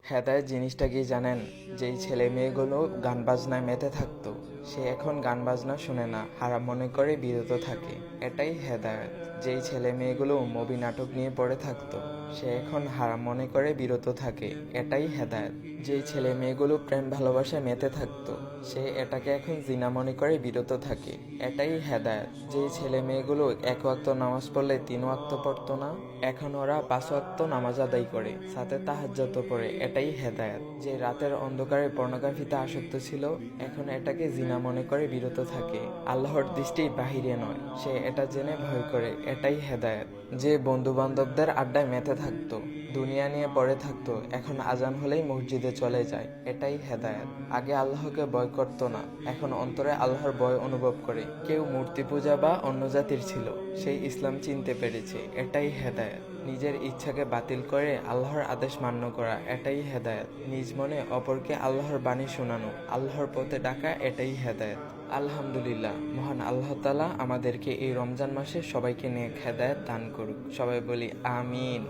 হেদায়েত জিনিসটা কি জানেন? যেই ছেলে মেয়েগুলো গান বাজনায় মেতে থাকতো, সে এখন গান বাজনা শুনে না, হারাম মনে করে বিরত থাকে, এটাই হেদায়েত। যেই ছেলে মেয়েগুলো মুভি নাটক নিয়ে পড়ে থাকতো, সে এখন হারাম মনে করে বিরত থাকে, এটাই হেদায়েত। যেই ছেলে মেয়েগুলো প্রেম ভালোবাসায় মেতে থাকতো, সে এটাকে এখন জিনা মনে করে বিরত থাকে, এটাই হেদায়েত। যেই ছেলে মেয়েগুলো এক ওয়াক্ত নামাজ পড়লে 3 ওয়াক্ত পড়তো না, এখন ওরা 5 ওয়াক্ত নামাজ আদায় করে, সাথে তাহাজ্জুদও পড়ে, এটাই হেদায়েত। যে রাতের অন্ধকারে পর্নোগ্রাফিতে আসক্ত ছিল, এখন এটাকে জিনা মনে করে বিরত থাকে, আল্লাহর দৃষ্টি বাহিরে নয়, সে এটা জেনে ভয় করে, এটাই হেদায়েত। যে বন্ধু বান্ধবদের আড্ডায় মেতে থাকতো, দুনিয়া নিয়ে পড়ে থাকতো, এখন আজান হলেই মসজিদে চলে যায়, এটাই হেদায়েত। আগে আল্লাহকে ভয় করতো না, এখন অন্তরে আল্লাহর ভয় অনুভব করে। কেউ মূর্তি পূজা বা অন্য জাতির ছিল, সেই ইসলাম চিনতে পেরেছে, এটাই হেদায়েত। নিজের ইচ্ছাকে বাতিল করে আল্লাহর আদেশ মান্য করা, এটাই হেদায়েত। নিজ মনে অপরকে আল্লাহর বাণী শোনানো, আল্লাহর পথে ডাকা, এটাই হেদায়েত। আলহামদুলিল্লাহ, মহান আল্লাহ তাআলা আমাদেরকে এই রমজান মাসে সবাইকে নেক হেদায়েত দান করুক। সবাই বলি আমিন।